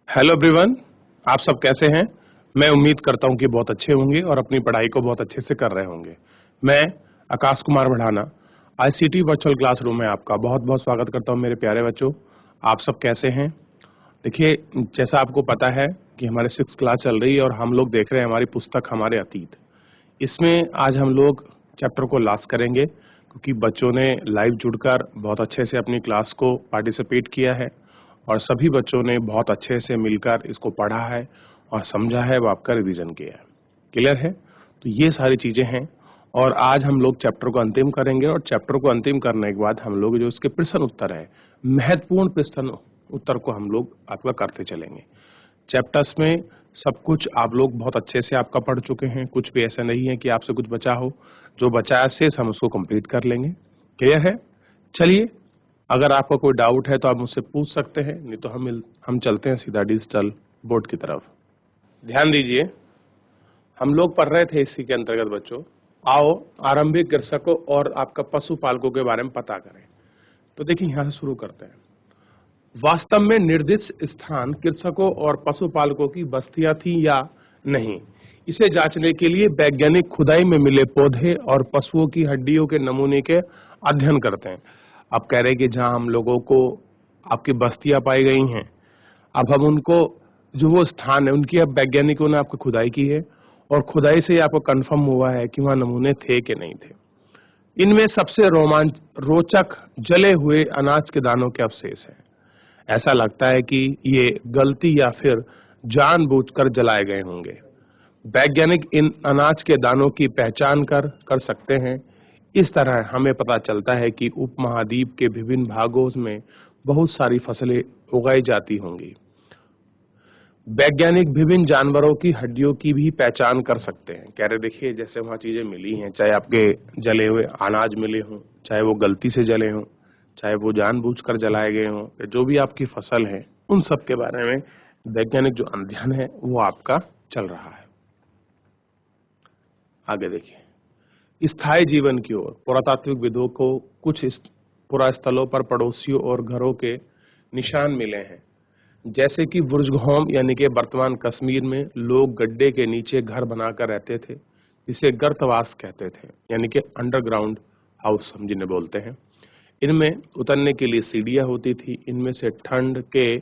Hello everyone, आप सब कैसे हैं? मैं उम्मीद करता हूं कि बहुत अच्छे होंगे और अपनी पढ़ाई को बहुत अच्छे से कर रहे होंगे। मैं आकाश कुमार बढ़ाना आईसीटी वर्चुअल क्लासरूम में आपका बहुत-बहुत स्वागत करता हूं मेरे प्यारे बच्चों। आप सब कैसे हैं? देखिए, जैसा आपको पता है कि हमारे 6th क्लास चल रही है और हम लोग देख रहे हैं हमारी पुस्तक हमारे अतीत। इसमें आज हम लोग चैप्टर को लास्ट करेंगे क्योंकि बच्चों ने लाइव जुड़कर बहुत अच्छे से अपनी क्लास को पार्टिसिपेट किया है और सभी बच्चों ने बहुत अच्छे से मिलकर इसको पढ़ा है और समझा है, वो आपका रिवीजन किया है। क्लियर है? तो ये सारी चीजें हैं और आज हम लोग चैप्टर को अंतिम करेंगे और चैप्टर को अंतिम करने के बाद हम लोग जो इसके प्रश्न उत्तर है, महत्वपूर्ण प्रश्न उत्तर को हम लोग आपका करते चलेंगे। चैप्टर्स में सब कुछ आप लोग बहुत अच्छे से आपका पढ़ चुके हैं, कुछ भी ऐसा नहीं है कि आपसे कुछ बचा हो। जो बचा है शेष हम उसको कंप्लीट कर लेंगे। क्लियर है? चलिए, अगर आपका कोई डाउट है तो आप मुझसे पूछ सकते हैं, नहीं तो हम चलते हैं सीधा डिजिटल बोर्ड की तरफ। ध्यान दीजिए, हम लोग पढ़ रहे थे इसी के अंतर्गत बच्चों, आओ आरंभिक कृषकों और आपका पशुपालकों के बारे में पता करें। तो देखिए, यहाँ से शुरू करते हैं। वास्तव में निर्दिष्ट स्थान कृषकों और पशुपालकों की बस्तियां थी या नहीं, इसे जांचने के लिए वैज्ञानिक खुदाई में मिले पौधे और पशुओं की हड्डियों के नमूने के अध्ययन करते हैं। अब कह रहे हैं कि जहां हम लोगों को आपकी बस्तियां पाई गई हैं, अब हम उनको जो वो स्थान है उनकी अब वैज्ञानिकों ने आपको खुदाई की है और खुदाई से आपको कंफर्म हुआ है कि वहां नमूने थे कि नहीं थे। इनमें सबसे रोचक जले हुए अनाज के दानों के अवशेष हैं। ऐसा लगता है कि ये गलती या फिर जानबूझकर जलाए गए होंगे। वैज्ञानिक इन अनाज के दानों की पहचान कर सकते हैं। इस तरह हमें पता चलता है कि उपमहाद्वीप के विभिन्न भागों में बहुत सारी फसलें उगाई जाती होंगी। वैज्ञानिक विभिन्न जानवरों की हड्डियों की भी पहचान कर सकते हैं। कह रहे देखिए, जैसे वहां चीजें मिली हैं, चाहे आपके जले हुए अनाज मिले हों, चाहे वो गलती से जले हों, चाहे वो जानबूझकर जलाए गए हों, जो भी आपकी फसल है, उन सब के बारे में वैज्ञानिक जो अध्ययन है वो आपका चल रहा है। आगे देखिए, स्थायी जीवन की ओर पुरातात्विक विदों को कुछ पुरास्थलों पर पड़ोसियों और घरों के निशान मिले हैं, जैसे कि बुर्जगहोम यानी कि वर्तमान कश्मीर में लोग गड्ढे के नीचे घर बनाकर रहते थे, जिसे गर्तवास कहते थे, यानी कि अंडरग्राउंड हाउस हम जिन्हें बोलते हैं। इनमें उतरने के लिए सीढ़ियां होती थी। इनमें से ठंड के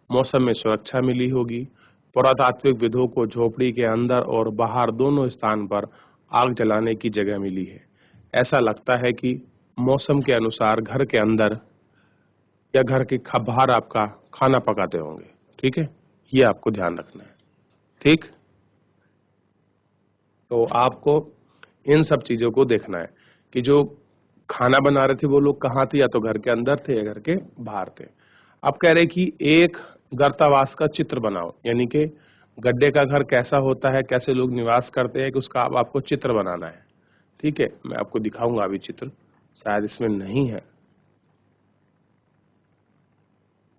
मौसम में सुरक्षा मिली होगी। पुरातात्विक विदों को झोपड़ी के अंदर और बाहर दोनों स्थान पर आग जलाने की जगह मिली है। ऐसा लगता है कि मौसम के अनुसार घर के अंदर या घर के बाहर आपका खाना पकाते होंगे। ठीक है, ये आपको ध्यान रखना है। ठीक, तो आपको इन सब चीजों को देखना है कि जो खाना बना रहे थे वो लोग कहाँ थे, या तो घर के अंदर थे या घर के बाहर थे। अब कह रहे कि एक गर्तावास का चित्र बनाओ, यानी कि गड्ढे का घर कैसा होता है, कैसे लोग निवास करते हैं, कि उसका अब आपको चित्र बनाना है। ठीक है, मैं आपको दिखाऊंगा अभी चित्र, शायद इसमें नहीं है।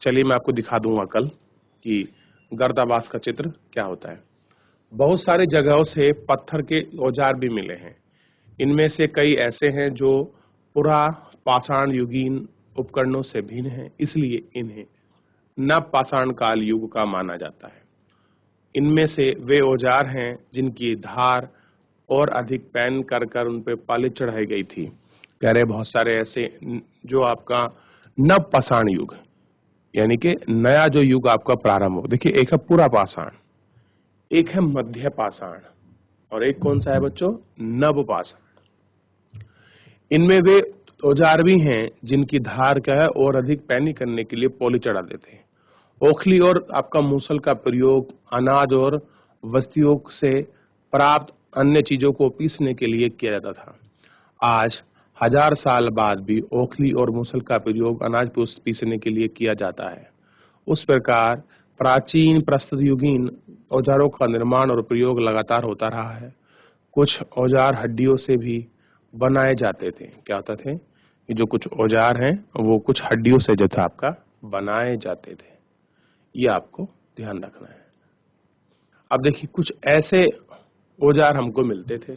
चलिए, मैं आपको दिखा दूंगा कल कि गर्दावास का चित्र क्या होता है। बहुत सारे जगहों से पत्थर के औजार भी मिले हैं। इनमें से कई ऐसे हैं जो पुरा पाषाण युगीन उपकरणों से भिन्न हैं, इसलिए इन्हें नव पाषाण काल युग का माना जाता है। इनमें से वे औजार हैं जिनकी धार और अधिक पैन कर उन पर पालिश चढ़ाई गई थी। कह रहे बहुत सारे ऐसे जो आपका नव पाषाण युग, यानी कि नया जो युग आपका प्रारंभ हो। देखिए, एक है पूरा पाषाण, एक है मध्य पाषाण और एक कौन सा है बच्चों, नव पाषाण। इनमें वे औजार भी हैं जिनकी धार क्या है और अधिक पैनी करने के लिए पॉली चढ़ा देते हैं। ओखली और आपका मूसल का प्रयोग अनाज और वस्तियों से प्राप्त अन्य चीजों को पीसने के लिए किया जाता था। आज 1000 साल बाद भी ओखली और मूसल का प्रयोग अनाज पीसने के लिए किया जाता है। उस प्रकार प्राचीन प्रस्तुत युगीन औजारों का निर्माण और प्रयोग लगातार होता रहा है। कुछ औजार हड्डियों से भी बनाए जाते थे। क्या होता थे कि जो कुछ औजार हैं वो कुछ हड्डियों से जो था आपका बनाए जाते थे। ये आपको ध्यान रखना है। अब देखिए, कुछ ऐसे औजार हमको मिलते थे।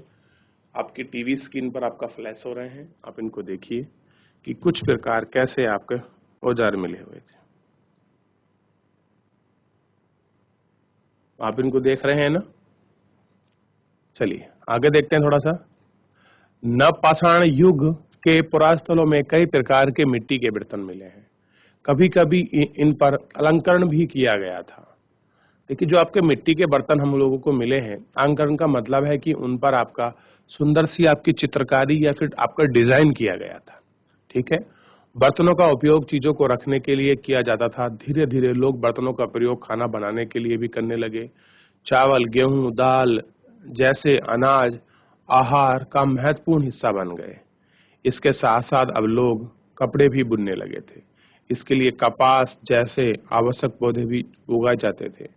आपकी टीवी स्क्रीन पर आपका फ्लैश हो रहे हैं, आप इनको देखिए कि कुछ प्रकार कैसे आपके औजार मिले हुए थे। आप इनको देख रहे हैं ना? चलिए आगे देखते हैं थोड़ा सा। नवपाषाण युग के पुरास्थलों में कई प्रकार के मिट्टी के बर्तन मिले हैं। कभी कभी इन पर अलंकरण भी किया गया था। देखिए, जो आपके मिट्टी के बर्तन हम लोगों को मिले हैं, अलंकरण का मतलब है कि उन पर आपका सुंदर सी आपकी चित्रकारी या फिर आपका डिजाइन किया गया था। ठीक है। बर्तनों का उपयोग चीजों को रखने के लिए किया जाता था। धीरे धीरे लोग बर्तनों का प्रयोग खाना बनाने के लिए भी करने लगे। चावल, गेहूं, दाल जैसे अनाज आहार का महत्वपूर्ण हिस्सा बन गए। इसके साथ साथ अब लोग कपड़े भी बुनने लगे थे। इसके लिए कपास जैसे आवश्यक पौधे भी उगाए जाते थे।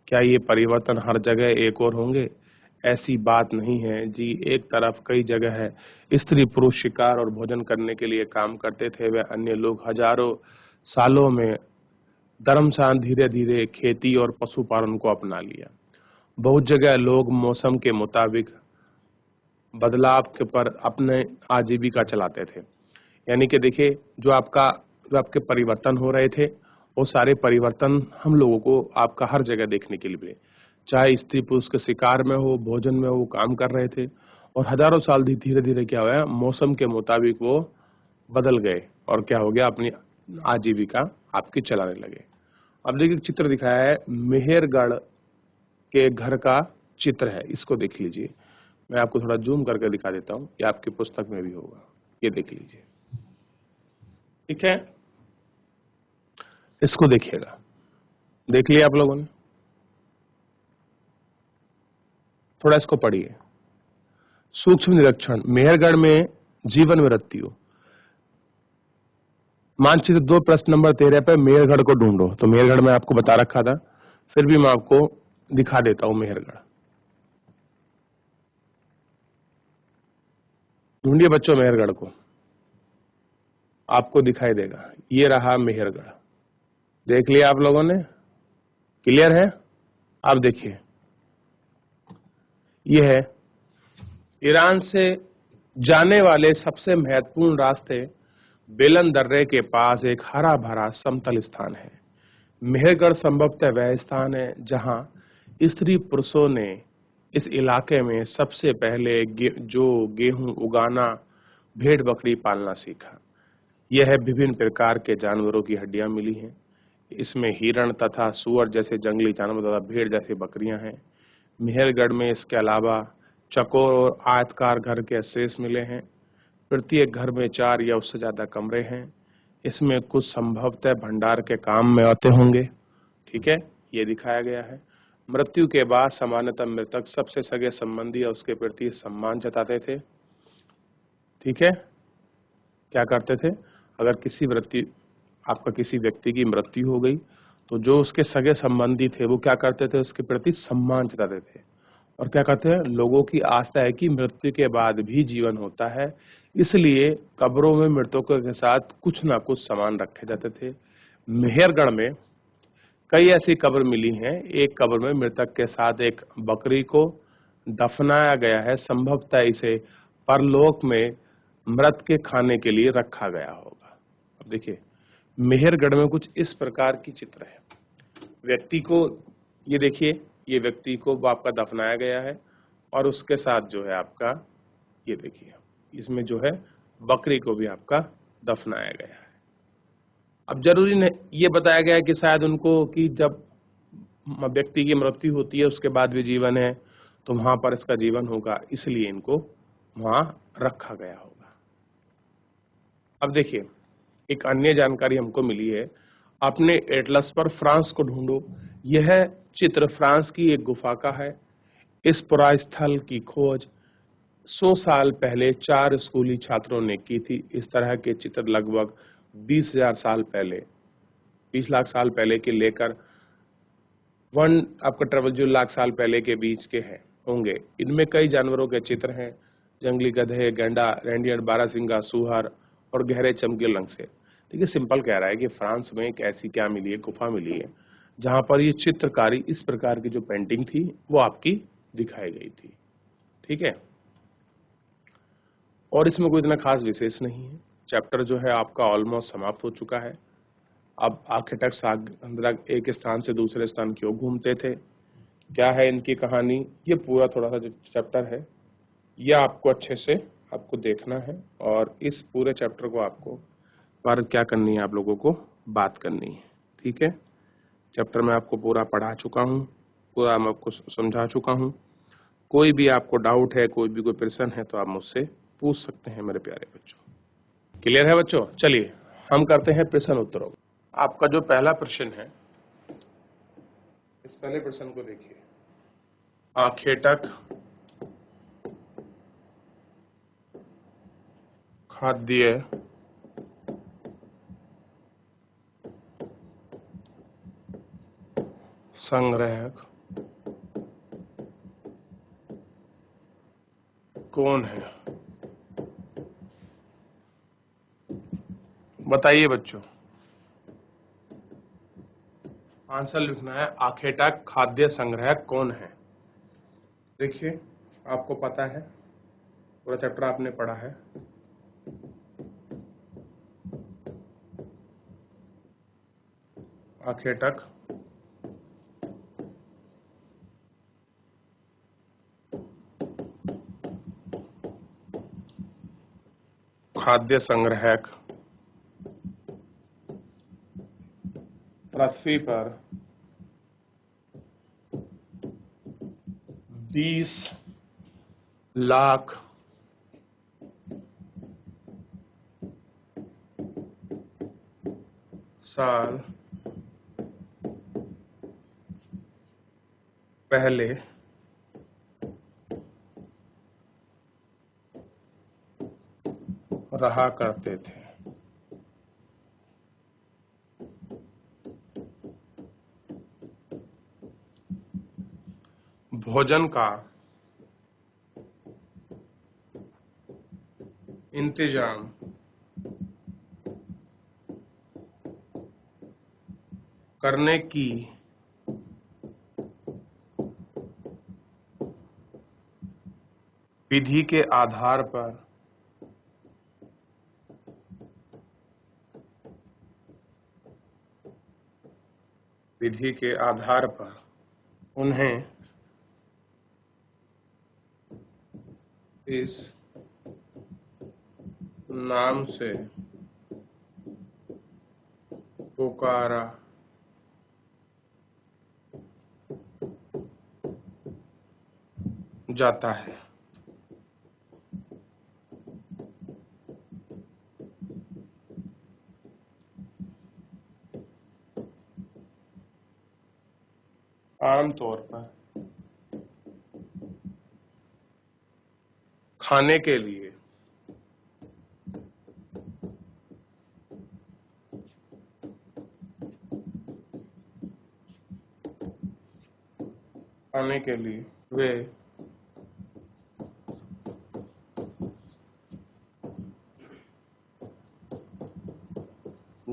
क्या ये परिवर्तन हर जगह एक और होंगे? ऐसी बात नहीं है जी। एक तरफ कई जगह है स्त्री पुरुष शिकार और भोजन करने के लिए काम करते थे, वे अन्य लोग हजारों सालों में धर्मशान धीरे धीरे खेती और पशुपालन को अपना लिया। बहुत जगह लोग मौसम के मुताबिक बदलाव के पर अपने आजीविका चलाते थे। यानी कि देखिए, जो आपके परिवर्तन हो रहे थे, वो सारे परिवर्तन हम लोगों को आपका हर जगह देखने के लिए मिले। चाहे स्त्री पुरुष के शिकार में हो, भोजन में वो काम कर रहे थे, और हजारों साल धीरे धीरे क्या हुआ, मौसम के मुताबिक वो बदल गए और क्या हो गया, अपनी आजीविका आपकी चलाने लगे। अब देखिए, चित्र दिखाया है मेहरगढ़ के घर का चित्र है। इसको देख लीजिए। मैं आपको थोड़ा जूम करके दिखा देता हूँ, ये आपकी पुस्तक में भी होगा। ये देख लीजिए। ठीक है, इसको देखिएगा। देख लिया आप लोगों ने? थोड़ा इसको पढ़िए। सूक्ष्म निरीक्षण, मेहरगढ़ में जीवन मृत्यु। मानचित्र 2 प्रश्न नंबर 13 पे मेहरगढ़ को ढूंढो। तो मेहरगढ़ में आपको बता रखा था, फिर भी मैं आपको दिखा देता हूं। मेहरगढ़ ढूंढिए बच्चों, मेहरगढ़ को आपको दिखाई देगा। ये रहा मेहरगढ़। देख लिया आप लोगों ने? क्लियर है? आप देखिए, ये है ईरान से जाने वाले सबसे महत्वपूर्ण रास्ते। बेलन दर्रे के पास एक हरा भरा समतल स्थान है। मेहरगढ़ संभवतः वह स्थान है जहां स्त्री पुरुषों ने इस इलाके में सबसे पहले जो गेहूं उगाना, भेड़ बकरी पालना सीखा। यह विभिन्न प्रकार के जानवरों की हड्डियां मिली हैं। इसमें हिरण तथा सुअर जैसे जंगली जानवर तथा भेड़ जैसी बकरियां हैं। मेहरगढ़ में इसके अलावा चौकोर और आयताकार घर के अवशेष मिले हैं। प्रत्येक घर में 4 या उससे ज्यादा कमरे हैं। इसमें कुछ संभवतः भंडार के काम में आते होंगे। ठीक है, ये दिखाया गया है। मृत्यु के बाद सामान्यतः मृतक सबसे सगे संबंधी और उसके प्रति सम्मान जताते थे। ठीक है, क्या करते थे? अगर आपका किसी व्यक्ति की मृत्यु हो गई, तो जो उसके सगे संबंधी थे वो क्या करते थे? उसके प्रति सम्मान जताते थे। और क्या कहते हैं, लोगों की आस्था है कि मृत्यु के बाद भी जीवन होता है, इसलिए कब्रों में मृतकों के साथ कुछ ना कुछ सामान रखे जाते थे। मेहरगढ़ में कई ऐसी कब्र मिली हैं। एक कब्र में मृतक के साथ एक बकरी को दफनाया गया है। संभवतः इसे परलोक में मृत के खाने के लिए रखा गया होगा। अब देखिए, मेहरगढ़ में कुछ इस प्रकार की चित्र है। व्यक्ति को, ये देखिए, ये व्यक्ति को आपका दफनाया गया है और उसके साथ जो है आपका, ये देखिए, इसमें जो है बकरी को भी आपका दफनाया गया है। अब जरूरी नहीं ये बताया गया है कि शायद उनको, कि जब व्यक्ति की मृत्यु होती है उसके बाद भी जीवन है, तो वहां पर इसका जीवन होगा, इसलिए इनको वहां रखा गया होगा। अब देखिए, एक अन्य जानकारी हमको मिली है। अपने एटलस पर फ्रांस को ढूंढो। यह चित्र फ्रांस की एक गुफा का है। इस पुरास्थल की खोज 100 साल पहले 4 स्कूली छात्रों ने की थी। इस तरह के चित्र लगभग 20,000 साल पहले, 20 लाख साल पहले के लेकर आपका ट्रेवल जो लाख साल पहले के बीच के हैं होंगे। इनमें कई जानवरों के चित्र हैं, जंगली गधे, गैंडा, रेंडियर, बारहसिंगा, सूहर और गहरे चमकीले रंग से। देखिए, सिंपल कह रहा है कि फ्रांस में एक ऐसी क्या मिली है, गुफा मिली है, जहां पर ये चित्रकारी, इस प्रकार की जो पेंटिंग थी वो आपकी दिखाई गई थी। ठीक है, और इसमें कोई इतना खास विशेष नहीं है। चैप्टर जो है आपका ऑलमोस्ट समाप्त हो चुका है। अब आर्किटेक्ट्स एक स्थान से दूसरे स्थान क्यों घूमते थे, क्या है इनकी कहानी, ये पूरा थोड़ा सा जो चैप्टर है ये आपको अच्छे से आपको देखना है, और इस पूरे चैप्टर को आपको बार क्या करनी है, आप लोगों को बात करनी है। ठीक है, चैप्टर में आपको पूरा पढ़ा चुका हूँ, पूरा मैं आपको समझा चुका हूँ। कोई भी आपको डाउट है, कोई भी कोई प्रश्न है तो आप मुझसे पूछ सकते हैं मेरे प्यारे बच्चों। क्लियर है बच्चों? चलिए हम करते हैं प्रश्न उत्तरों। आपका जो पहला प्रश्न है, इस पहले प्रश्न को देखिए। आखेटक खाद्य संग्रहक कौन है? बताइए बच्चों, आंसर लिखना है। आखेटक खाद्य संग्रहक कौन है? देखिए, आपको पता है, पूरा चैप्टर आपने पढ़ा है। आखेटक खाद्य संग्रहक पृथ्वी पर 20 लाख साल पहले रहा करते थे। भोजन का इंतजाम करने की विधि के आधार पर उन्हें इस नाम से पुकारा जाता है। आमतौर पर खाने के लिए वे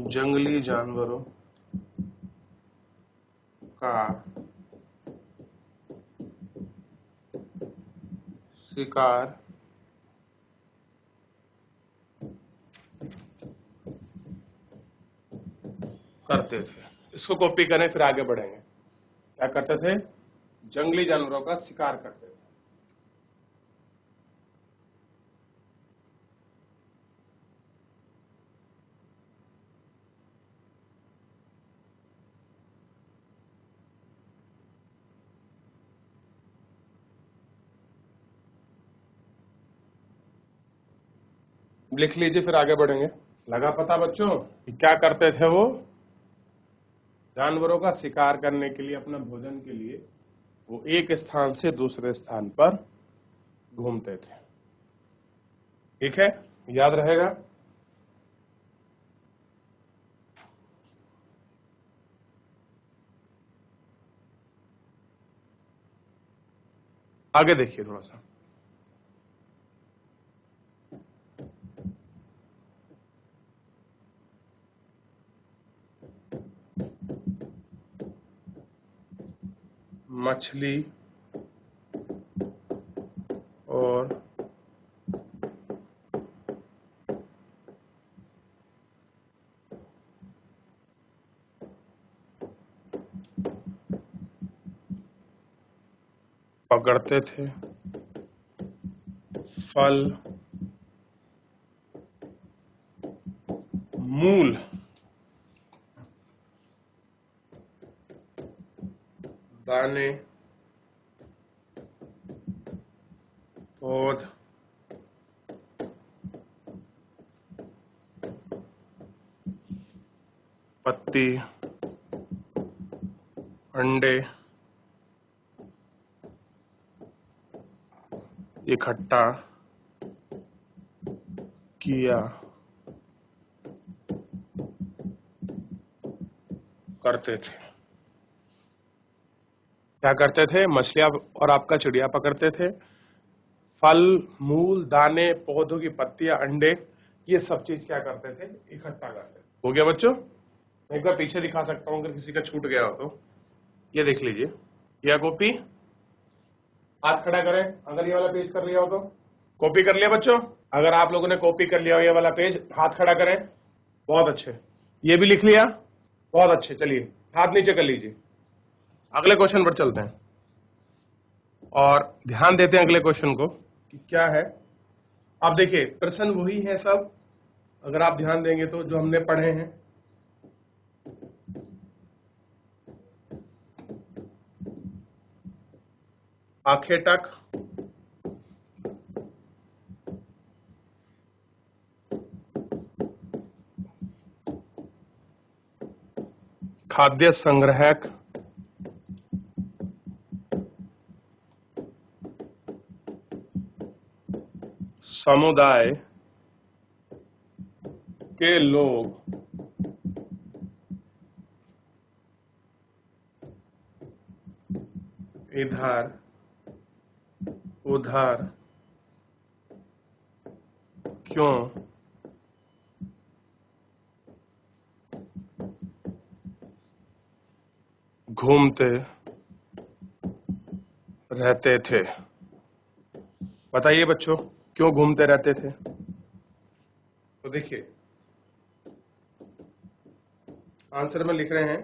जंगली जानवरों का शिकार करते थे। इसको कॉपी करें, फिर आगे बढ़ेंगे। क्या करते थे? जंगली जानवरों का शिकार करते थे। लिख लीजिए, फिर आगे बढ़ेंगे। लगा पता बच्चों? क्या करते थे वो? जानवरों का शिकार करने के लिए, अपने भोजन के लिए वो एक स्थान से दूसरे स्थान पर घूमते थे। ठीक है, याद रहेगा। आगे देखिए थोड़ा सा। मछली और पकड़ते थे, फल मूल दाने पौध पत्ती अंडे इकट्ठा किया करते थे। क्या करते थे? मछलियां और आपका चिड़िया पकड़ते थे, फल मूल दाने पौधों की पत्तियां अंडे ये सब चीज क्या करते थे? इकट्ठा करते थे। हो गया बच्चों? मैं एक बार पीछे दिखा सकता हूं अगर किसी का छूट गया हो तो। ये देख लीजिए, यह कॉपी, हाथ खड़ा करें अगर ये वाला पेज कर लिया हो तो। कॉपी कर लिया बच्चों? अगर आप लोगों ने कॉपी कर लिया हो ये वाला पेज, हाथ खड़ा करें। बहुत अच्छे। ये भी लिख लिया? बहुत अच्छे। चलिए हाथ नीचे कर लीजिए। अगले क्वेश्चन पर चलते हैं और ध्यान देते हैं अगले क्वेश्चन को कि क्या है। अब देखिए प्रश्न वही है सब, अगर आप ध्यान देंगे तो, जो हमने पढ़े हैं। आखेटक, खाद्य संग्रहक, समुदाय के लोग इधर उधर क्यों घूमते रहते थे? बताइए बच्चों, क्यों घूमते रहते थे? तो देखिए आंसर में लिख रहे हैं,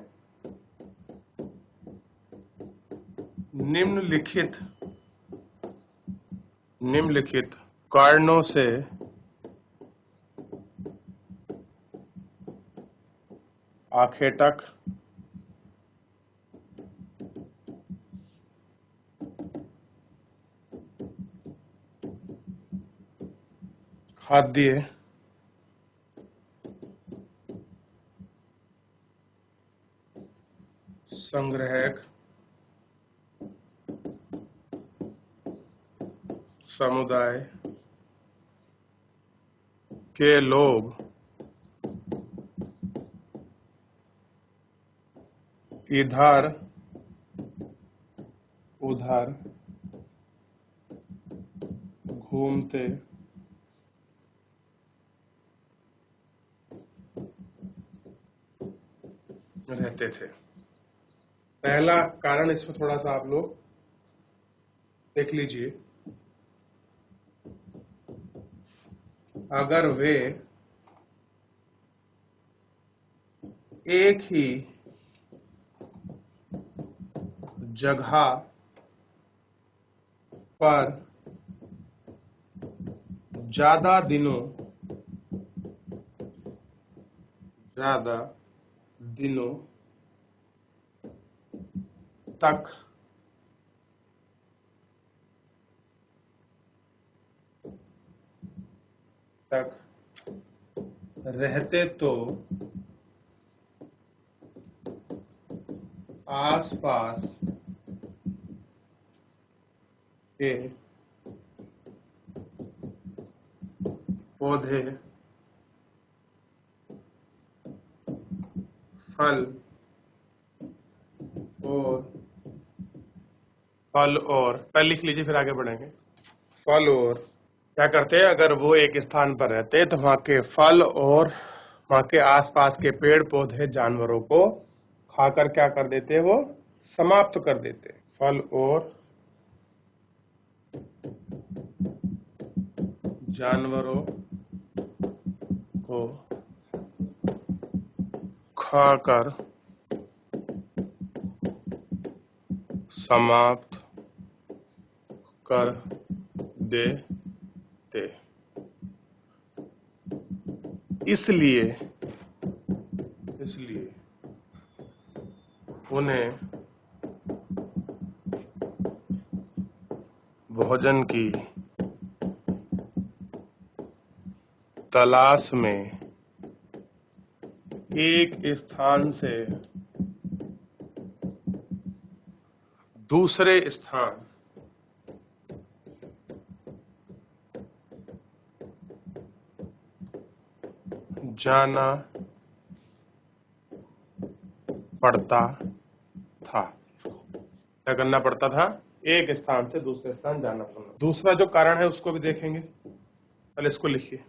निम्नलिखित कारणों से आखेटक खाद्य संग्रहक समुदाय के लोग इधर उधर घूमते रहते थे। पहला कारण इसमें थोड़ा सा आप लोग देख लीजिए, अगर वे एक ही जगह पर ज्यादा दिनों तक रहते तो आसपास के पौधे फल और पहले लिख लीजिए फिर आगे बढ़ेंगे। फल और क्या करते हैं, अगर वो एक स्थान पर रहते तो वहां के फल और वहां के आसपास के पेड़ पौधे जानवरों को खाकर क्या कर देते, वो समाप्त कर देते। फल और जानवरों को खाकर समाप्त कर देते। इसलिए उन्हें भोजन की तलाश में एक स्थान से दूसरे स्थान जाना पड़ता था। क्या करना पड़ता था? एक स्थान से दूसरे स्थान जाना पड़ता। दूसरा जो कारण है उसको भी देखेंगे। पहले इसको लिखिए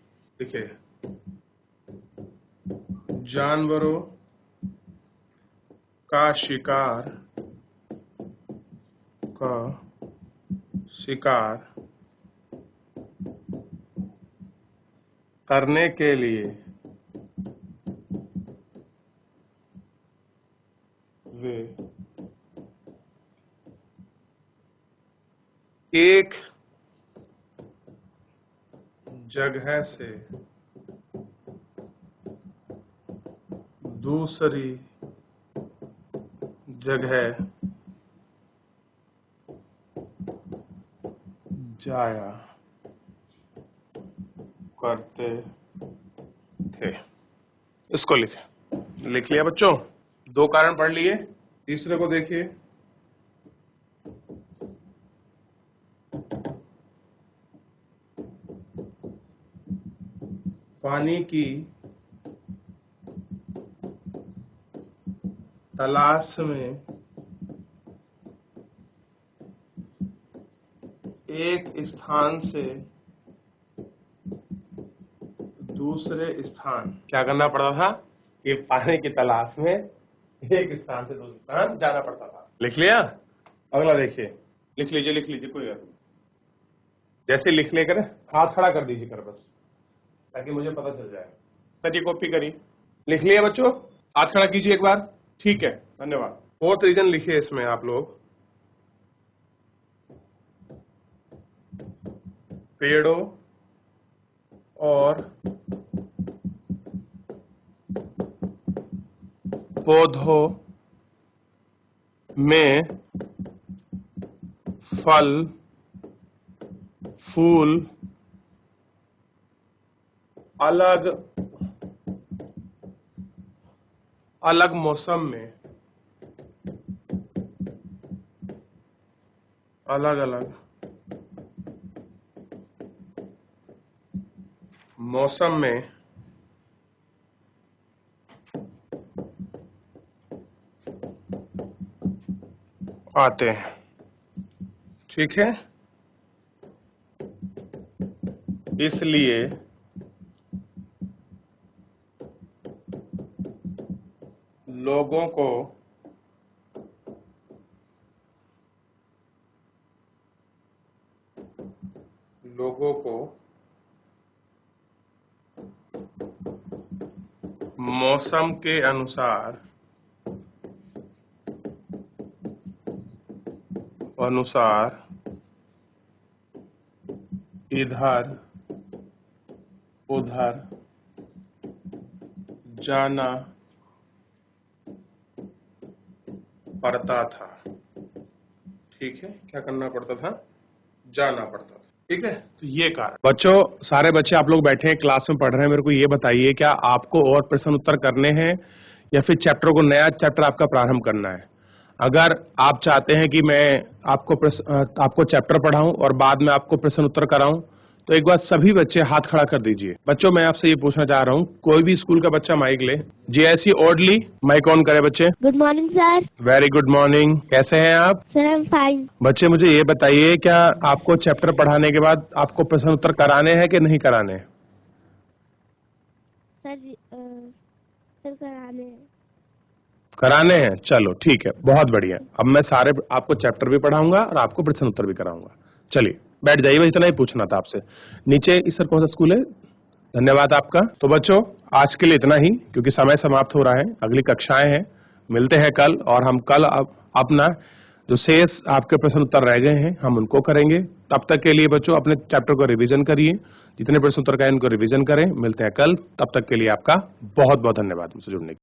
जानवरों का शिकार करने के लिए वे एक जगह से दूसरी जगह जाया करते थे। इसको लिख लिया बच्चों। दो कारण पढ़ लिए। तीसरे को देखिए। पानी की तलाश में एक स्थान से दूसरे स्थान क्या करना पड़ता था? कि पानी की तलाश में एक स्थान से दूसरे स्थान जाना पड़ता था। लिख लिया? अगला देखिए। लिख लीजिए कोई बात नहीं। जैसे लिखने कर हाथ खड़ा कर दीजिए कर बस, ताकि मुझे पता चल जाए। करिए, कॉपी करिए। लिख लिया बच्चों? हाथ खड़ा कीजिए एक बार। ठीक है, धन्यवाद। फोर्थ रीजन लिखिए इसमें आप लोग। पेड़ों और पौधों में फल फूल अलग अलग मौसम में अलग-अलग मौसम में आते हैं। ठीक है? इसलिए लोगों को मौसम के अनुसार इधर उधर जाना पड़ता था। ठीक है? क्या करना पड़ता था? जाना पड़ता था। ठीक है? तो ये कारण। बच्चों, सारे बच्चे आप लोग बैठे हैं, क्लास में पढ़ रहे हैं। मेरे को ये बताइए, क्या आपको और प्रश्न उत्तर करने हैं या फिर चैप्टर को, नया चैप्टर आपका प्रारंभ करना है? अगर आप चाहते हैं कि मैं आपको चैप्टर पढ़ाऊं और बाद में आपको प्रश्न उत्तर कराऊं, तो एक बार सभी बच्चे हाथ खड़ा कर दीजिए। बच्चों, मैं आपसे ये पूछना चाह रहा हूँ, कोई भी स्कूल का बच्चा माइक ले। JSC ओडली, माइक ऑन करे बच्चे। Good morning sir. Very good morning. कैसे हैं आप? Sir I am fine. बच्चे, मुझे ये बताइए, क्या आपको चैप्टर पढ़ाने के बाद आपको प्रश्न उत्तर कराने हैं कि नहीं कराने? सर कराने हैं। चलो ठीक है, बहुत बढ़िया। अब मैं सारे आपको चैप्टर भी पढ़ाऊंगा और आपको प्रश्न उत्तर भी कराऊंगा। चलिए बैठ जाइए, इतना ही पूछना था आपसे। नीचे इस सर कौन सा स्कूल है? धन्यवाद आपका। तो बच्चों, आज के लिए इतना ही, क्योंकि समय समाप्त हो रहा है। अगली कक्षाएं हैं, मिलते हैं कल, और हम कल अपना जो शेष आपके प्रश्न उत्तर रह गए हैं हम उनको करेंगे। तब तक के लिए बच्चों अपने चैप्टर को रिवीजन करिए, जितने प्रश्न उत्तर का है उनको रिवीजन करें। मिलते हैं कल, तब तक के लिए आपका बहुत बहुत धन्यवाद मुझसे जुड़ने के लिए।